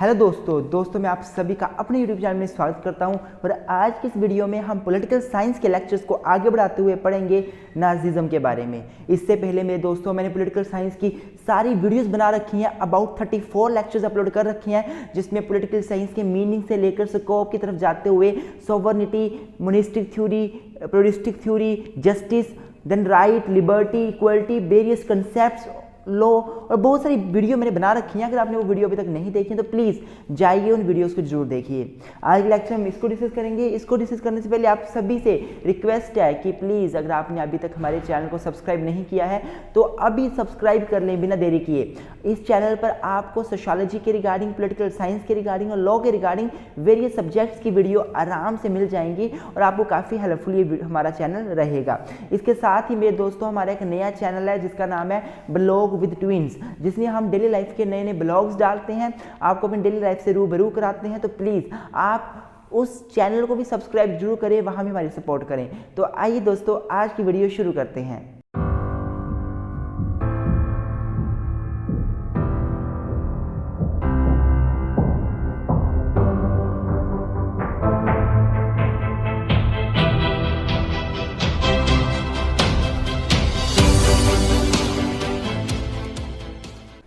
Hello दोस्तों मैं आप सभी का अपने यूट्यूब चैनल में स्वागत करता हूं और आज की इस वीडियो में हम पॉलिटिकल साइंस के लेक्चर्स को आगे बढ़ाते हुए पढ़ेंगे नाजिज्म के बारे में। इससे पहले मेरे दोस्तों मैंने पॉलिटिकल साइंस की सारी वीडियोस बना रखी हैं, अबाउट 34 लेक्चर्स अपलोड कर रखे हैं, जिसमें पॉलिटिकल साइंस के मीनिंग से लेकर स्कोप की तरफ जाते हुए sovereignty, monistic theory, pluralistic theory, justice, then right, liberty, equality, various concepts, लो और बहुत सारी वीडियो मैंने बना रखी हैं। अगर आपने वो वीडियो अभी तक नहीं देखी तो प्लीज़ जाइए उन वीडियोस को जरूर देखिए। आज के लेक्चर में इसको डिस्कस करेंगे। इसको डिस्कस करने से पहले आप सभी से रिक्वेस्ट है कि प्लीज़ अगर आपने अभी तक हमारे चैनल को सब्सक्राइब नहीं किया है तो अभी सब्सक्राइब कर लें बिना देरी किए। इस चैनल पर आपको सोशियोलॉजी के रिगार्डिंग, पॉलिटिकल साइंस के रिगार्डिंग और लॉ के रिगार्डिंग वेरियस सब्जेक्ट्स की वीडियो आराम से मिल जाएंगी और आपको काफ़ी हेल्पफुल ये हमारा चैनल रहेगा। इसके साथ ही मेरे दोस्तों हमारा एक नया चैनल है जिसका नाम है ब्लॉग विद ट्विंस, जिसमें हम डेली लाइफ के नए नए ब्लॉग्स डालते हैं, आपको अपनी डेली लाइफ से रूबरू कराते हैं। तो प्लीज़ आप उस चैनल को भी सब्सक्राइब जरूर करें, वहाँ भी हमारी सपोर्ट करें। तो आइए दोस्तों आज की वीडियो शुरू करते हैं।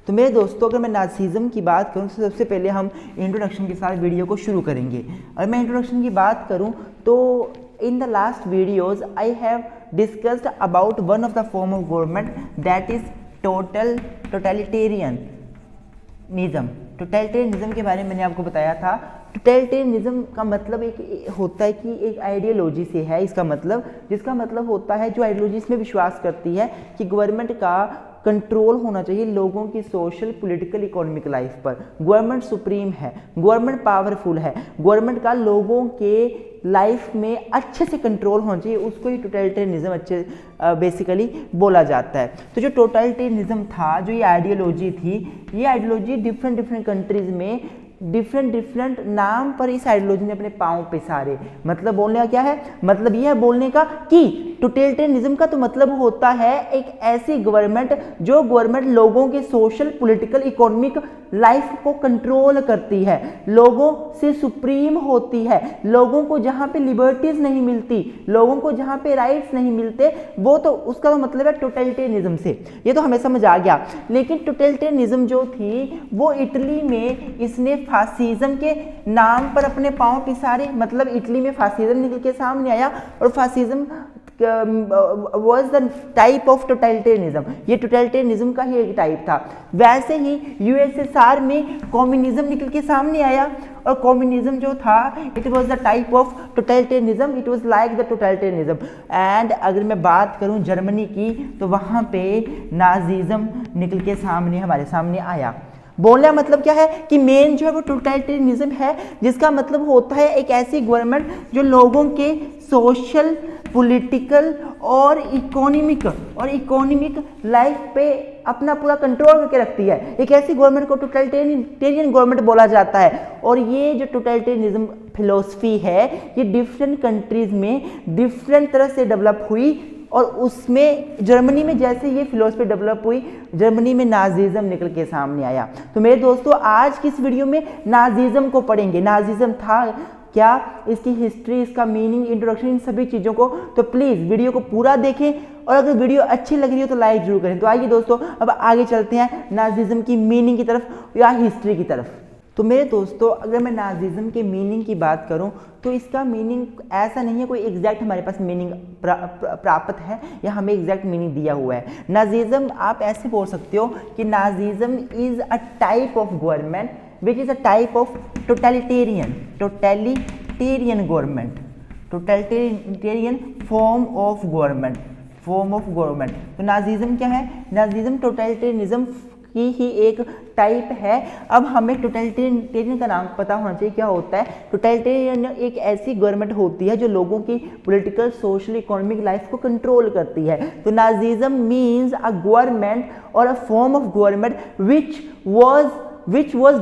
तो मेरे दोस्तों अगर मैं नाजिज्म की बात करूं तो सबसे पहले हम इंट्रोडक्शन के साथ वीडियो को शुरू करेंगे। और मैं इंट्रोडक्शन की बात करूं तो in the last videos I have discussed about one of the form of government that is totalitarianism. Totalitarianism के बारे में मैंने आपको बताया था। टोटलिटेरियनिज्म का मतलब एक होता है कि एक आइडियोलॉजी से है, इसका मतलब जिसका मतलब होता है जो आइडियोलॉजी इसमें विश्वास करती है कि गवर्नमेंट का कंट्रोल होना चाहिए लोगों की सोशल, पॉलिटिकल, इकोनॉमिक लाइफ पर। गवर्नमेंट सुप्रीम है, गवर्नमेंट पावरफुल है, गवर्नमेंट का लोगों के लाइफ में अच्छे से कंट्रोल होना चाहिए, उसको ही टोटलिटेरियनिज्म अच्छे बेसिकली बोला जाता है। तो जो टोटलिटेरियनिज्म था, जो ये आइडियोलॉजी थी, ये आइडियोलॉजी डिफरेंट कंट्रीज में डिफरेंट नाम पर इस आइडियोलॉजी ने अपने पांव पिसारे। मतलब बोलने का क्या है, मतलब यह है बोलने का कि टोटलिटेरियनिज्म का तो मतलब होता है एक ऐसी गवर्नमेंट जो गवर्नमेंट लोगों के सोशल, पॉलिटिकल, इकोनॉमिक लाइफ को कंट्रोल करती है, लोगों से सुप्रीम होती है, लोगों को जहां पे लिबर्टीज नहीं मिलती, लोगों को जहां पे राइट्स नहीं मिलते, वो तो उसका तो मतलब है टोटलिटेरियनिज्म से। ये तो हमें समझ आ गया। लेकिन टोटलिटेरियनिज्म जो थी वो इटली में इसने फासिज्म के नाम पर अपने पांव पिसारे। मतलब इटली में फासिज्म निकल के सामने आया और fascism was the type of totalitarianism, ये टोटलिटेरियनिज्म का ही एक टाइप था। वैसे ही यूएसएसआर में कम्युनिज्म निकल के सामने आया और कम्युनिज्म जो था it was the type of totalitarianism, it was like the totalitarianism. And अगर मैं बात करूं जर्मनी की तो वहां पे नाजिज्म निकल के सामने हमारे सामने आया। बोलने का मतलब क्या है कि मेन जो है वो टोटलिटेरियनिज्म है, जिसका मतलब होता है एक ऐसी गवर्नमेंट जो लोगों के सोशल, पॉलिटिकल और इकोनॉमिक लाइफ पे अपना पूरा कंट्रोल करके रखती है। एक ऐसी गवर्नमेंट को टोटलिटेरियन गवर्नमेंट बोला जाता है। और ये जो टोटलिटेरियनिज्म फिलॉसफी है ये डिफरेंट कंट्रीज में डिफरेंट तरह से डेवलप हुई और उसमें जर्मनी में जैसे ये फिलॉसफी डेवलप हुई, जर्मनी में नाजिज्म निकल के सामने आया। तो मेरे दोस्तों आज की इस वीडियो में नाजिज्म को पढ़ेंगे। नाजिज्म था क्या, इसकी हिस्ट्री, इसका मीनिंग, इंट्रोडक्शन, इन सभी चीज़ों को। तो प्लीज़ वीडियो को पूरा देखें और अगर वीडियो अच्छी लग रही हो तो लाइक जरूर करें। तो आइए दोस्तों अब आगे चलते हैं नाजिज्म की मीनिंग की तरफ या हिस्ट्री की तरफ। तो मेरे दोस्तों अगर मैं नाजिज्म के मीनिंग की बात करूं तो इसका मीनिंग ऐसा नहीं है कोई एग्जैक्ट हमारे पास मीनिंग प्राप्त है या हमें एग्जैक्ट मीनिंग दिया हुआ है। नाजिज्म आप ऐसे बोल सकते हो कि Nazism is a type of government which is a type of totalitarian government, totalitarian form of government. तो नाजिज्म क्या है, नाजिज्म टोटलिटेरियनिज्म की ही एक टाइप है। अब हमें टोटलिटेरियन का नाम पता होना चाहिए क्या होता है। टोटलिटेरियन एक ऐसी गवर्नमेंट होती है जो लोगों की पॉलिटिकल, सोशल, इकोनॉमिक लाइफ को कंट्रोल करती है। तो नाजिज्म मीन्स अ गवर्नमेंट और a form of government which was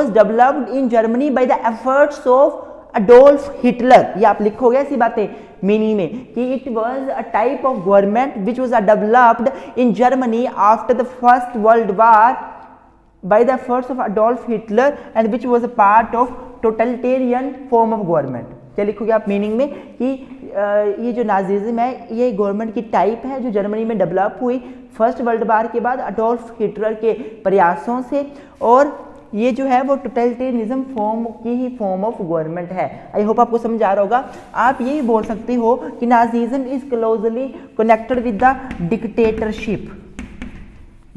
developed in Germany by the efforts of Adolf Hitler. ये आप लिखोगे ऐसी बातें मीनिंग में कि it was a type of government which was developed in Germany after the first world war by the efforts of Adolf Hitler and which was a part of totalitarian form of government। क्या लिखोगे आप meaning में कि ये जो Nazism है ये government की टाइप है जो जर्मनी में डेवलप हुई फर्स्ट वर्ल्ड वार के बाद अडोल्फ हिटलर के प्रयासों से, और ये जो है वो टोटलिटेरियनिज्म फॉर्म की ही फॉर्म ऑफ गवर्नमेंट है। आई होप आपको समझ आ रहा होगा। आप यही बोल सकते हो कि Nazism is closely connected with the dictatorship.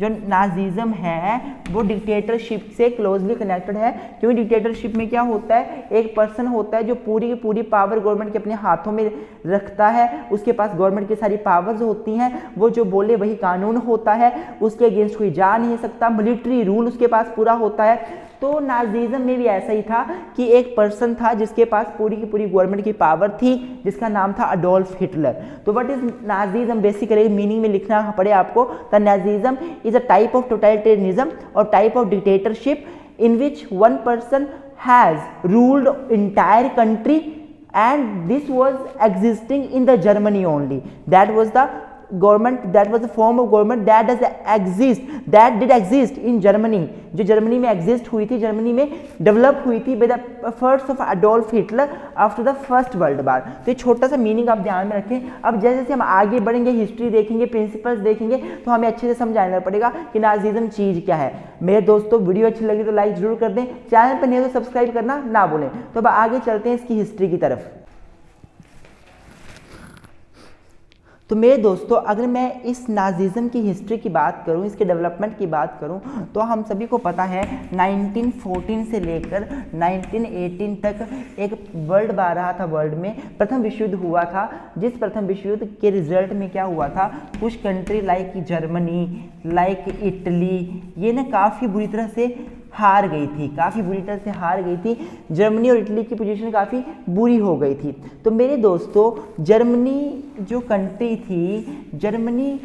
जो नाजिज्म है वो डिक्टेटरशिप से क्लोजली कनेक्टेड है, क्योंकि डिक्टेटरशिप में क्या होता है, एक पर्सन होता है जो पूरी की पूरी पावर गवर्नमेंट के अपने हाथों में रखता है, उसके पास गवर्नमेंट की सारी पावर्स होती हैं, वो जो बोले वही कानून होता है, उसके अगेंस्ट कोई जा नहीं सकता, मिलिट्री रूल उसके पास पूरा होता है। तो नाजिज्म में भी ऐसा ही था कि एक पर्सन था जिसके पास पूरी की पूरी गवर्नमेंट की पावर थी, जिसका नाम था अडोल्फ हिटलर। तो what is Nazism, basically meaning में लिखना पड़े आपको, the Nazism is a type of totalitarianism और type of dictatorship in which one person has ruled entire country and this was existing in the Germany only. That was the government, that was the form of government that did exist in Germany, जो Germany में exist हुई थी, Germany में develop हुई थी by the efforts of Adolf Hitler after the first world war. तो ये छोटा सा मीनिंग आप ध्यान में रखें। अब जैसे जैसे हम आगे बढ़ेंगे, हिस्ट्री देखेंगे, प्रिंसिपल्स देखेंगे, तो हमें अच्छे से समझाना पड़ेगा कि नाजिज्म चीज़ क्या है। मेरे दोस्तों वीडियो अच्छी लगी तो लाइक जरूर कर दें, चैनल पर नहीं हो तो सब्सक्राइब करना ना भूलें। तो अब आगे चलते हैं इसकी हिस्ट्री की तरफ। तो मेरे दोस्तों अगर मैं इस नाजिज्म की हिस्ट्री की बात करूं, इसके डेवलपमेंट की बात करूं, तो हम सभी को पता है 1914 से लेकर 1918 तक एक वर्ल्ड वार रहा था। वर्ल्ड में प्रथम विश्व युद्ध हुआ था, जिस प्रथम विश्व युद्ध के रिजल्ट में क्या हुआ था, कुछ country like Germany, like Italy, ये ना काफ़ी बुरी तरह से हार गई थी, काफ़ी बुरी तरह से हार गई थी। जर्मनी और इटली की पोजीशन काफ़ी बुरी हो गई थी। तो मेरे दोस्तों जर्मनी जो कंट्री थी, जर्मनी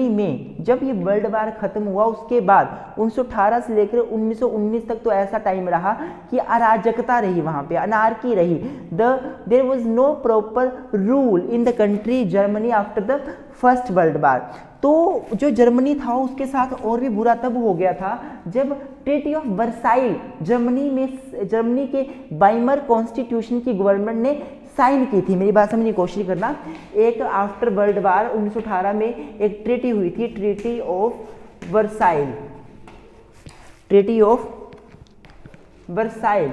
में जब ये वर्ल्ड वार खत्म हुआ उसके बाद 1918 से लेकर 1919 तक तो ऐसा टाइम रहा कि अराजकता रही, वहाँ पे अनार्की रही। There was no proper rule in the country Germany after the first world war. तो जो जर्मनी था उसके साथ और भी बुरा तब हो गया था जब ट्रीटी ऑफ वर्साइल जर्मनी के वाइमर कॉन्स्टिट्यूशन की गवर्नमेंट ने साइन की थी। मेरी बात समझने की कोशिश करना। एक आफ्टर वर्ल्ड वार 1918 में एक ट्रीटी हुई थी, treaty of Versailles. Treaty of Versailles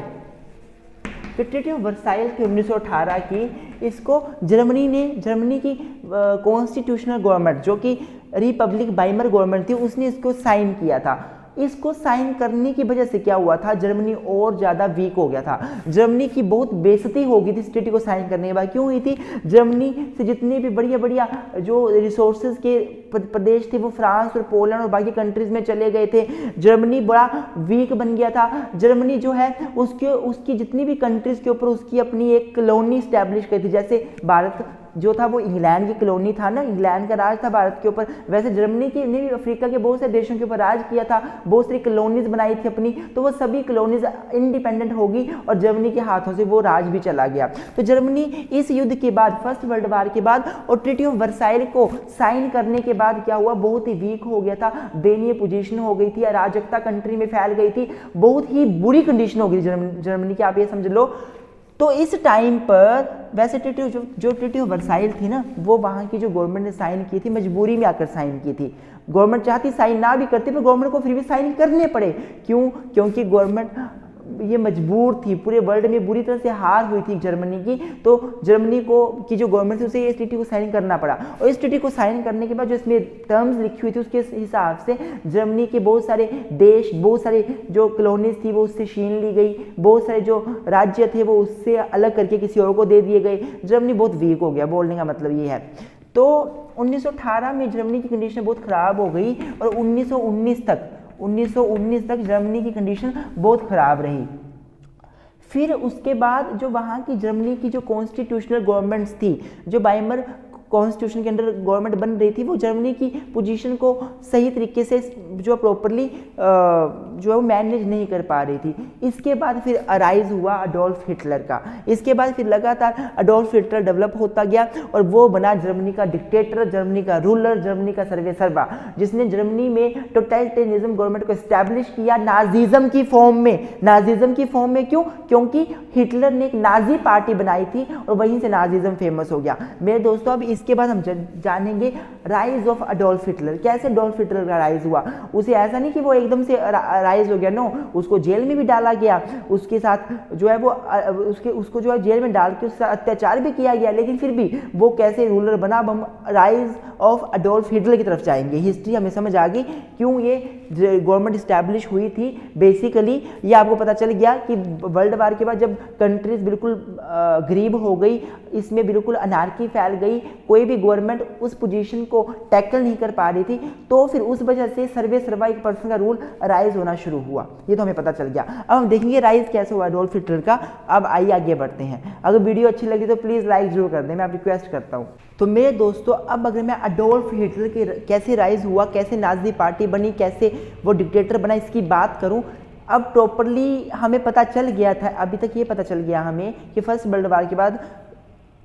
थी 1918 की। इसको जर्मनी की कॉन्स्टिट्यूशनल गवर्नमेंट जो कि रिपब्लिक वाइमर गवर्नमेंट थी, उसने इसको साइन किया था। इसको साइन करने की वजह से क्या हुआ था, जर्मनी और ज़्यादा वीक हो गया था। जर्मनी की बहुत बेइज्जती हो गई थी इस ट्रीटी को साइन करने के बाद। क्यों हुई थी, जर्मनी से जितने भी बढ़िया जो रिसोर्सेज के प्रदेश थे वो फ्रांस और पोलैंड और बाकी कंट्रीज में चले गए थे। जर्मनी बड़ा वीक बन गया था। जर्मनी जो है उसकी जितनी भी कंट्रीज के ऊपर उसकी अपनी एक कॉलोनी स्टैब्लिश की थी। जैसे भारत जो था वो इंग्लैंड की कॉलोनी था ना, इंग्लैंड का राज था भारत के ऊपर, वैसे जर्मनी की ने अफ्रीका के बहुत से देशों के ऊपर राज किया था, बहुत सारी कॉलोनीज बनाई थी अपनी। तो वो सभी कॉलोनीज इंडिपेंडेंट होगी और जर्मनी के हाथों से वो राज भी चला गया। तो जर्मनी इस युद्ध के बाद, फर्स्ट वर्ल्ड वार के बाद और ट्रीटी ऑफ वर्साइल को साइन करने के बाद क्या हुआ, बहुत ही वीक हो गया था, दयनीय पोजीशन हो गई थी, अराजकता कंट्री में फैल गई थी, बहुत ही बुरी कंडीशन हो गई जर्मनी की, आप ये समझ लो। तो इस टाइम पर वैसे ट्रीटी ऑफ वर्साइल थी ना, वो वहाँ की जो गवर्नमेंट ने साइन की थी, मजबूरी में आकर साइन की थी। गवर्नमेंट चाहती साइन ना भी करती, पर गवर्नमेंट को फिर भी साइन करने पड़े। क्यों? क्योंकि गवर्नमेंट ये मजबूर थी, पूरे वर्ल्ड में बुरी तरह से हार हुई थी जर्मनी की। तो जर्मनी की जो गवर्नमेंट थी उसे इस ट्रीटी को साइन करना पड़ा। और इस ट्रीटी को साइन करने के बाद जो इसमें टर्म्स लिखी हुई थी उसके हिसाब से जर्मनी के बहुत सारे देश, बहुत सारे जो कॉलोनीज थी वो उससे छीन ली गई, बहुत सारे जो राज्य थे वो उससे अलग करके किसी और को दे दिए गए। जर्मनी बहुत वीक हो गया, बोलने का मतलब ये है। तो 1918 में जर्मनी की कंडीशन बहुत ख़राब हो गई और 1919 तक जर्मनी की कंडीशन बहुत ख़राब रही। फिर उसके बाद जो वहाँ की जर्मनी की जो कॉन्स्टिट्यूशनल गवर्नमेंट्स थी, जो वाइमर कॉन्स्टिट्यूशन के अंडर गवर्नमेंट बन रही थी वो जर्मनी की पोजीशन को सही तरीके से जो प्रॉपरली जो है वो मैनेज नहीं कर पा रही थी। इसके बाद फिर अराइज हुआ अडोल्फ हिटलर का। इसके बाद फिर लगातार अडोल्फ हिटलर डेवलप होता गया और वो बना जर्मनी का डिक्टेटर, जर्मनी का रूलर, जर्मनी का सर्वेसर्वा, जिसने जर्मनी में टोटलिटेरियनिज्म गवर्नमेंट को एस्टैब्लिश किया नाजीज्म की फॉर्म में। नाजीज्म की फॉर्म में क्यों? क्योंकि हिटलर ने एक नाजी पार्टी बनाई थी और वहीं से नाजीज्म फेमस हो गया। मेरे दोस्तों अब इसके बाद हम जानेंगे राइज ऑफ अडोल्फ हिटलर। कैसे अडोल्फ हिटलर का राइज हुआ? उसे ऐसा नहीं कि वो एकदम से राइज हो गया, नो, उसको जेल में भी डाला गया, उसके साथ जो है वो उसको जो है जेल में डाल के उससे अत्याचार भी किया गया, लेकिन फिर भी वो कैसे रूलर बना। अब हम राइज ऑफ अडोल्फ हिटलर की तरफ जाएंगे। हिस्ट्री हमें समझ आ गई क्यों ये गवर्नमेंट इस्टेब्लिश हुई थी। बेसिकली ये आपको पता चल गया कि वर्ल्ड वार के बाद जब कंट्रीज बिल्कुल गरीब हो गई, इसमें बिल्कुल अनार्की फैल गई, कोई भी गवर्नमेंट उस पोजीशन को टैकल नहीं कर पा रही थी, तो फिर उस वजह से सर्वे सर्वा एक पर्सन का रूल राइज होना शुरू हुआ। ये तो हमें पता चल गया। अब हम देखेंगे राइज कैसे हुआ अडोल्फ हिटलर का। अब आइए आगे बढ़ते हैं। अगर वीडियो अच्छी लगी तो प्लीज़ लाइक जरूर कर दें, मैं आप रिक्वेस्ट करता हूँ। तो मेरे दोस्तों अब अगर मैं अडोल्फ हिटलर के कैसे राइज हुआ, कैसे नाजी पार्टी बनी, कैसे वो डिक्टेटर बना, इसकी बात करूं, अब प्रॉपरली हमें पता चल गया था, अभी तक ये पता चल गया हमें कि फर्स्ट वर्ल्ड वार के बाद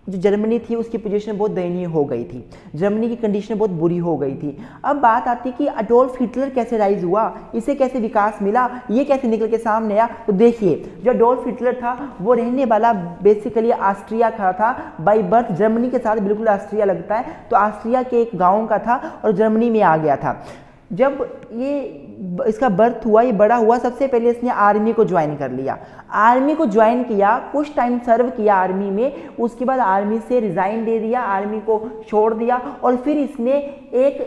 जो जर्मनी थी उसकी पोजीशन बहुत दयनीय हो गई थी, जर्मनी की कंडीशन बहुत बुरी हो गई थी। अब बात आती कि अडोल्फ हिटलर कैसे राइज हुआ, इसे कैसे विकास मिला, ये कैसे निकल के सामने आया। तो देखिए, जो अडोल्फ हिटलर था वो रहने वाला बेसिकली ऑस्ट्रिया का था, बाई बर्थ जर्मनी के साथ बिल्कुल ऑस्ट्रिया लगता है, तो ऑस्ट्रिया के एक गाँव का था और जर्मनी में आ गया था। जब ये इसका बर्थ हुआ, ये बड़ा हुआ, सबसे पहले इसने आर्मी को ज्वाइन कर लिया। आर्मी को ज्वाइन किया, कुछ टाइम सर्व किया आर्मी में, उसके बाद आर्मी से रिजाइन दे दिया, आर्मी को छोड़ दिया और फिर इसने एक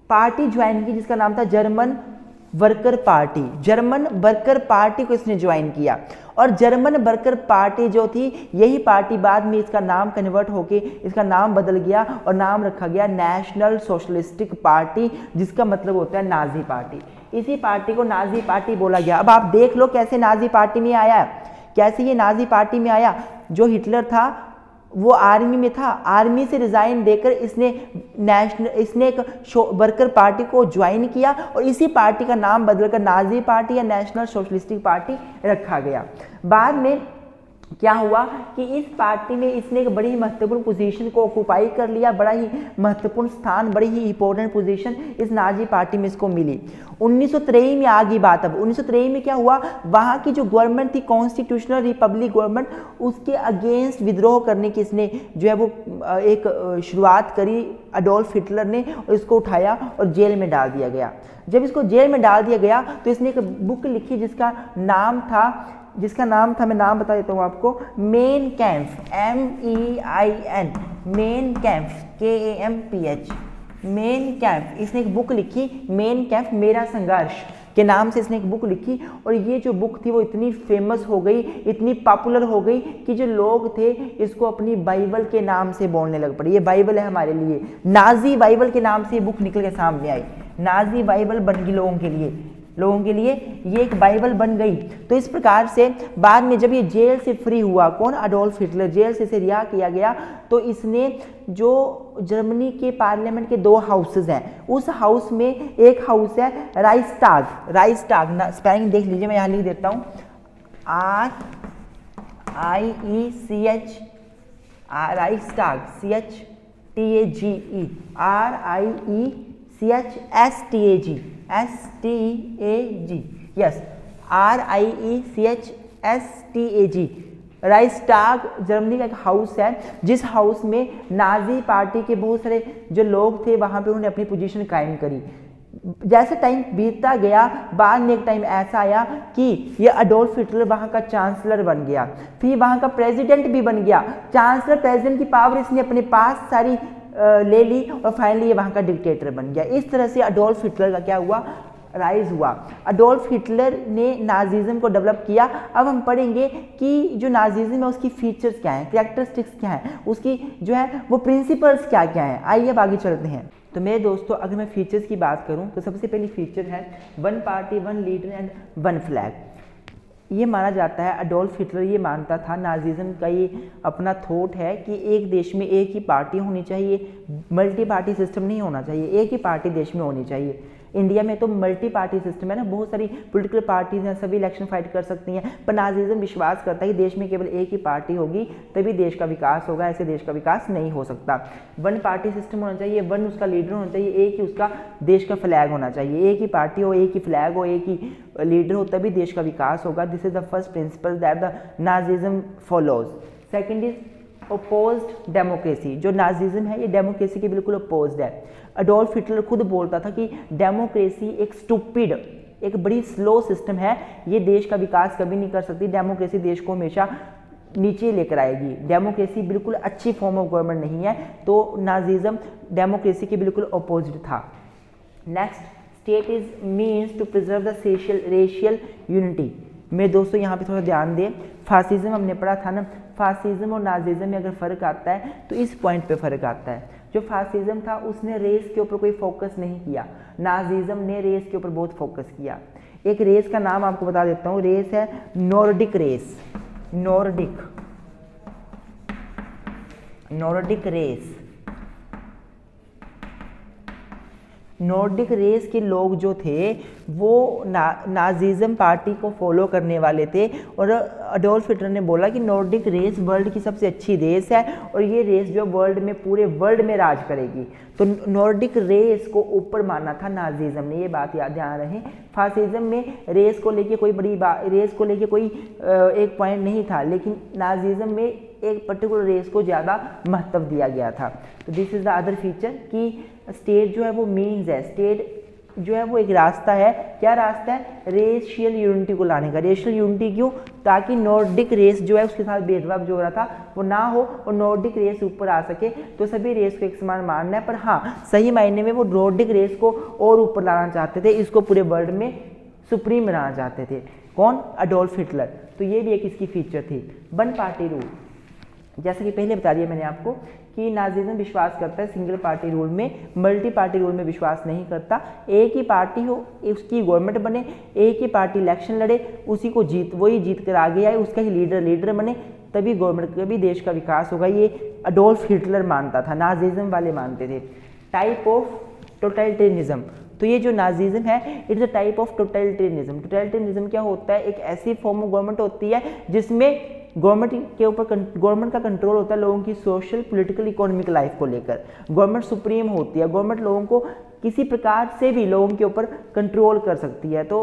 पार्टी ज्वाइन की जिसका नाम था German worker party. German worker party को इसने ज्वाइन किया और जर्मन वर्कर पार्टी जो थी, यही पार्टी बाद में इसका नाम कन्वर्ट होके इसका नाम बदल गया और नाम रखा गया नेशनल सोशलिस्टिक पार्टी, जिसका मतलब होता है नाजी पार्टी। इसी पार्टी को नाजी पार्टी बोला गया। अब आप देख लो कैसे नाजी पार्टी में आया, कैसे ये नाजी पार्टी में आया। जो हिटलर था वो आर्मी में था, आर्मी से रिजाइन देकर इसने एक वर्कर पार्टी को ज्वाइन किया और इसी पार्टी का नाम बदलकर नाजी पार्टी या नेशनल सोशलिस्टिक पार्टी रखा गया। बाद में क्या हुआ कि इस पार्टी में इसने एक बड़ी ही महत्वपूर्ण पोजीशन को ऑक्युपाई कर लिया, बड़ा ही महत्वपूर्ण स्थान, बड़ी ही इंपॉर्टेंट पोजीशन इस नाजी पार्टी में इसको मिली। 1923 में आ गई बात। अब 1923 में क्या हुआ, वहाँ की जो गवर्नमेंट थी कॉन्स्टिट्यूशनल रिपब्लिक गवर्नमेंट, उसके अगेंस्ट विद्रोह करने की इसने जो है वो एक शुरुआत करी अडोल्फ हिटलर ने और इसको उठाया और जेल में डाल दिया गया। जब इसको जेल में डाल दिया गया तो इसने एक बुक लिखी जिसका नाम था, मैं नाम बता देता हूँ आपको, main camp, MEIN, main camp, KAMPH, main camp. इसने एक बुक लिखी, मेन कैम्प मेरा संघर्ष के नाम से इसने एक बुक लिखी और ये जो बुक थी वो इतनी फेमस हो गई, इतनी पॉपुलर हो गई कि जो लोग थे इसको अपनी बाइबल के नाम से बोलने लग पड़े। ये बाइबल है हमारे लिए, नाजी बाइबल के नाम से ये बुक निकल के सामने आई। नाजी बाइबल बन गई लोगों के लिए ये एक बाइबल बन गई। तो इस प्रकार से बाद में जब ये जेल से फ्री हुआ, कौन, अडोल्फ हिटलर, जेल से इसे रिहा किया गया, तो इसने जो जर्मनी के पार्लियामेंट के 2 हाउसेज हैं, उस हाउस में एक हाउस है राइस्टाग, स्पेलिंग देख लीजिए, मैं यहाँ लिख देता हूँ, RIECH, Reichstag, CHTAGE, RIECHSTAG, yes, RIECHSTAG, Reichstag Germany का एक हाउस है, जिस हाउस में नाजी पार्टी के बहुत सारे जो लोग थे वहाँ पे उन्होंने अपनी पोजीशन कायम करी। जैसे टाइम बीतता गया, बाद में एक टाइम ऐसा आया कि ये अडोल्फ हिटलर वहाँ का चांसलर बन गया, फिर वहाँ का प्रेसिडेंट भी बन गया। चांसलर प्रेसिडेंट की पावर इसने अपने पास सारी ले ली और फाइनली ये वहाँ का डिक्टेटर बन गया। इस तरह से अडोल्फ हिटलर का क्या हुआ, राइज हुआ। अडोल्फ हिटलर ने नाजीज्म को डेवलप किया। अब हम पढ़ेंगे कि जो नाजीज्म है उसकी फीचर्स क्या हैं, कैरेक्टरिस्टिक्स क्या हैं, उसकी जो है वो प्रिंसिपल्स क्या क्या हैं। आइए अब आगे चलते हैं। तो मेरे दोस्तों अगर मैं फीचर्स की बात करूं तो सबसे पहली फीचर है 1 पार्टी 1 लीडर एंड 1 फ्लैग। ये माना जाता है, अडोल्फ हिटलर ये मानता था, नाजिज्म का ये अपना थॉट है कि एक देश में एक ही पार्टी होनी चाहिए, मल्टी पार्टी सिस्टम नहीं होना चाहिए, एक ही पार्टी देश में होनी चाहिए। इंडिया में तो मल्टी पार्टी सिस्टम है ना, बहुत सारी पॉलिटिकल पार्टीज हैं, सभी इलेक्शन फाइट कर सकती हैं, पर नाजिज्म विश्वास करता है कि देश में केवल एक ही पार्टी होगी तभी देश का विकास होगा, ऐसे देश का विकास नहीं हो सकता। वन पार्टी सिस्टम होना चाहिए, वन उसका लीडर होना चाहिए, एक ही उसका देश का फ्लैग होना चाहिए, एक ही पार्टी हो, एक ही फ्लैग हो, एक ही लीडर हो, तभी देश का विकास होगा। This is the first principle that the Nazism follows. Second is opposed democracy. जो नाजिज्म है ये डेमोक्रेसी के बिल्कुल अपोज्ड है। अडोल्फ हिटलर खुद बोलता था कि डेमोक्रेसी एक स्टूपिड, एक बड़ी स्लो सिस्टम है, ये देश का विकास कभी नहीं कर सकती, डेमोक्रेसी देश को हमेशा नीचे लेकर आएगी, डेमोक्रेसी बिल्कुल अच्छी फॉर्म ऑफ गवर्नमेंट नहीं है। तो नाजिज्म डेमोक्रेसी के बिल्कुल अपोजिट था। Next, state is means to preserve the racial unity. मेरे दोस्तों यहाँ पे थोड़ा ध्यान दें, फासिज्म हमने पढ़ा था ना, फासिज्म और नाजिज्म में अगर फ़र्क आता है तो इस पॉइंट पे फ़र्क आता है। जो फासिज्म था उसने रेस के ऊपर कोई फोकस नहीं किया, नाजिज्म ने रेस के ऊपर बहुत फोकस किया। एक रेस का नाम आपको बता देता हूँ, रेस है Nordic race, Nordic race. Nordic race के लोग जो थे वो नाजिज्म पार्टी को फॉलो करने वाले थे, और अडोल्फ हिटलर ने बोला कि नॉर्डिक रेस वर्ल्ड की सबसे अच्छी रेस है और ये रेस जो वर्ल्ड में, पूरे वर्ल्ड में राज करेगी। तो नॉर्डिक रेस को ऊपर माना था नाजिज्म ने, ये बात याद ध्यान रहे। फासिज्म में रेस को लेके कोई बड़ी बात, रेस को लेके कोई एक पॉइंट नहीं था, लेकिन नाजिज्म में एक पर्टिकुलर रेस को ज़्यादा महत्व दिया गया था। तो this is the other feature कि स्टेट जो है वो मीन्स है, स्टेट जो है वो एक रास्ता है। क्या रास्ता है? रेशियल यूनिटी को लाने का। रेशियल यूनिटी क्यों? ताकि नॉर्डिक रेस जो है उसके साथ भेदभाव जो हो रहा था वो ना हो और नॉर्डिक रेस ऊपर आ सके। तो सभी रेस को एक समान मानना है, पर हाँ सही मायने में वो नॉर्डिक रेस को और ऊपर लाना चाहते थे, इसको पूरे वर्ल्ड में सुप्रीम बनाना चाहते थे। कौन? Adolf Hitler. तो ये भी एक इसकी फीचर थी। वन पार्टी रूल, जैसे कि पहले बता दिया मैंने आपको कि नाजिज्म विश्वास करता है सिंगल पार्टी रूल में, मल्टी पार्टी रूल में विश्वास नहीं करता। एक ही पार्टी हो, उसकी गवर्नमेंट बने, एक ही पार्टी इलेक्शन लड़े, उसी को वही जीत कर आगे आए, उसका ही लीडर बने, तभी गवर्नमेंट का भी देश का विकास होगा। ये अडोल्फ हिटलर मानता था, नाजिज्म वाले मानते थे। टाइप ऑफ टोटलिटेरियनिज्म, तो ये जो नाजिज्म है it's a type of totalitarianism. Totalitarianism क्या होता है? एक ऐसी फॉर्म ऑफ गवर्नमेंट होती है जिसमें गवर्नमेंट के ऊपर गवर्नमेंट का कंट्रोल होता है लोगों की सोशल, पॉलिटिकल, इकोनॉमिक लाइफ को लेकर। गवर्नमेंट सुप्रीम होती है, गवर्नमेंट लोगों को किसी प्रकार से भी लोगों के ऊपर कंट्रोल कर सकती है। तो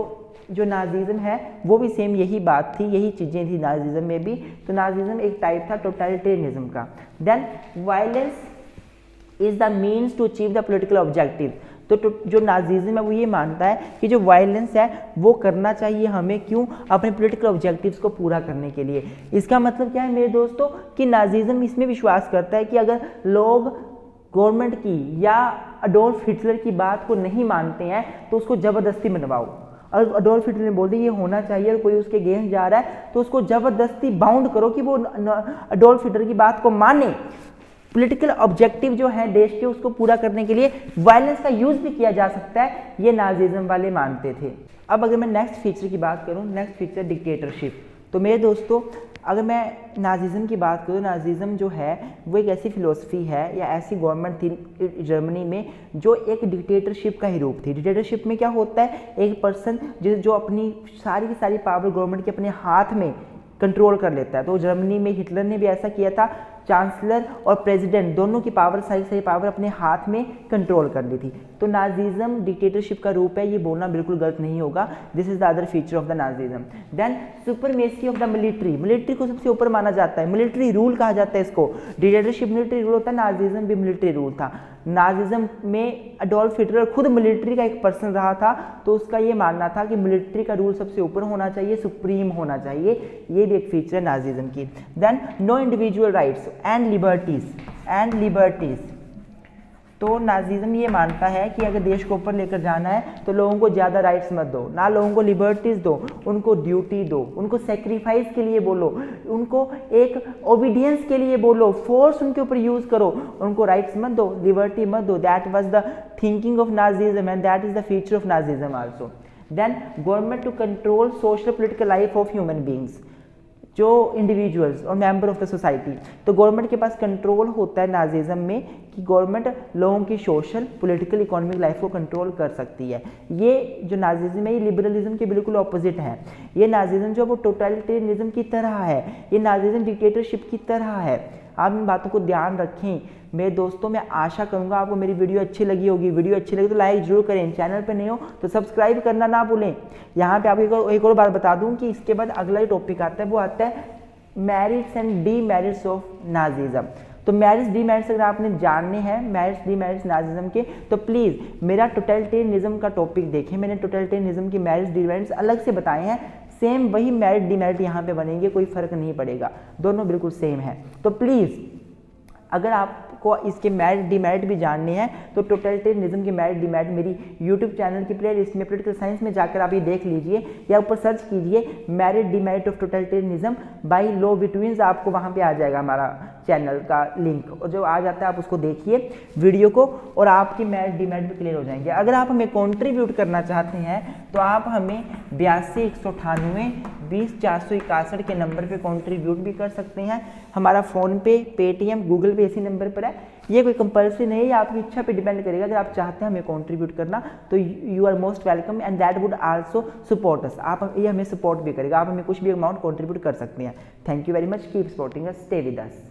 जो नाजिज्म है वो भी सेम यही बात थी, यही चीज़ें थी नाजिज्म में भी। तो नाजिज्म एक टाइप था टोटलिटेरियनिज्म का। Then violence is the means to achieve the political objective. तो जो नाजिज्म है वो ये मानता है कि जो वायलेंस है वो करना चाहिए हमें, क्यों? अपने पॉलिटिकल ऑब्जेक्टिव्स को पूरा करने के लिए। इसका मतलब क्या है मेरे दोस्तों कि नाजिज्म इसमें विश्वास करता है कि अगर लोग गवर्नमेंट की या अडोल्फ हिटलर की बात को नहीं मानते हैं तो उसको ज़बरदस्ती मनवाओ। और अडोल्फ हिटलर ने बोल दिया ये होना चाहिए और कोई उसके अगेंस्ट जा रहा है तो उसको ज़बरदस्ती बाउंड करो कि वो अडोल्फ हिटलर की बात को माने। पॉलिटिकल ऑब्जेक्टिव जो है देश के उसको पूरा करने के लिए वायलेंस का यूज भी किया जा सकता है, ये नाजिज्म वाले मानते थे। अब अगर मैं नेक्स्ट फीचर की बात करूं, नेक्स्ट फीचर डिक्टेटरशिप। तो मेरे दोस्तों अगर मैं नाजिज्म की बात करूं, नाजिज्म जो है वो एक ऐसी फिलोसफी है या ऐसी गवर्नमेंट थी जर्मनी में जो एक डिक्टेटरशिप का ही रूप थी। डिक्टेटरशिप में क्या होता है? एक पर्सन जो अपनी सारी की सारी पावर गवर्नमेंट के अपने हाथ में कंट्रोल कर लेता है। तो जर्मनी में हिटलर ने भी ऐसा किया था, चांसलर और प्रेसिडेंट दोनों की पावर, सारी पावर अपने हाथ में कंट्रोल कर ली थी। तो नाजिज्म डिक्टेटरशिप का रूप है, ये बोलना बिल्कुल गलत नहीं होगा। This is the other feature of the Nazism. Then supremacy of the military, military को सबसे ऊपर माना जाता है, मिलिट्री रूल कहा जाता है इसको। डिक्टेटरशिप मिलिट्री रूल होता है, नाजिज्म भी मिलिट्री रूल था। नाजिज्म में अडोल्फ हिटलर खुद मिलिट्री का एक पर्सन रहा था, तो उसका ये मानना था कि मिलिट्री का रूल सबसे ऊपर होना चाहिए, सुप्रीम होना चाहिए। ये भी एक फीचर है नाजिज्म की। Then no individual rights and liberties. तो नाजिज्म ये मानता है कि अगर देश को ऊपर लेकर जाना है तो लोगों को ज़्यादा राइट्स मत दो, ना लोगों को लिबर्टीज़ दो, उनको ड्यूटी दो, उनको सेक्रीफाइस के लिए बोलो, उनको एक ओबीडियंस के लिए बोलो, फोर्स उनके ऊपर यूज़ करो, उनको राइट्स मत दो, लिबर्टी मत दो। That was the thinking of Nazism and that is the feature of Nazism also. Then government to control social political life of human beings, जो इंडिविजुअल्स और मेंबर ऑफ द सोसाइटी। तो government के पास control होता है Nazism में कि government लोगों की सोशल पॉलिटिकल इकोनॉमिक लाइफ को कंट्रोल कर सकती है। ये जो नाजिज्म है ये लिबरलिज्म के बिल्कुल ऑपोजिट है। ये नाजिज्म जो वो टोटलिटेरियनिज्म की तरह है, ये नाजिज्म डिक्टेटरशिप की तरह है। आप इन बातों को ध्यान रखें मेरे दोस्तों। मैं आशा करूंगा आपको मेरी वीडियो अच्छी लगी होगी। वीडियो अच्छी लगी तो लाइक जरूर करें, चैनल पर नहीं हो तो सब्सक्राइब करना ना भूलें। यहाँ पे आपको एक और बात बता दूं कि इसके बाद अगला ही टॉपिक आता है, वो आता है merits and demerits of Nazism. तो मेरिट्स डीमेरिट्स अगर आपने जानने हैं मेरिट्स डीमेरिट्स नाजिज्म के, तो प्लीज़ मेरा टोटलिटेरियनिज्म का टॉपिक देखें। मैंने टोटलिटेरियनिज्म की मेरिट्स डीमेरिट्स अलग से बताए हैं, सेम वही मेरिट डीमेरिट यहाँ पे बनेंगे, कोई फर्क नहीं पड़ेगा, दोनों बिल्कुल सेम है। तो प्लीज़ अगर आपको इसके मेरिट डीमेरिट भी जानने हैं तो टोटलिटेरियनिज्म के मेरिट डीमेरिट मेरी यूट्यूब चैनल की प्लेलिस्ट में पॉलिटिकल साइंस में जाकर आप ये देख लीजिए, या ऊपर सर्च कीजिए merit demerit of totalitarianism by law betweens, आपको वहाँ पे आ जाएगा हमारा चैनल का लिंक, और जो आ जाता है आप उसको देखिए वीडियो को, और आपकी मेरिट डीमेरिट भी क्लियर हो जाएंगे। अगर आप हमें कॉन्ट्रीब्यूट करना चाहते हैं तो आप हमें 82 198 20 461 के नंबर पे कंट्रीब्यूट भी कर सकते हैं। हमारा फ़ोन पे, पेटीएम, गूगल पे इसी नंबर पर है। ये कोई कंपल्सरी नहीं है, ये आपकी इच्छा पे डिपेंड करेगा। अगर आप चाहते हैं हमें कंट्रीब्यूट करना तो you are most welcome and that would also support us. आप ये हमें सपोर्ट भी करेगा, आप हमें कुछ भी अमाउंट कंट्रीब्यूट कर सकते हैं। Thank you very much, keep supporting us, stay with us.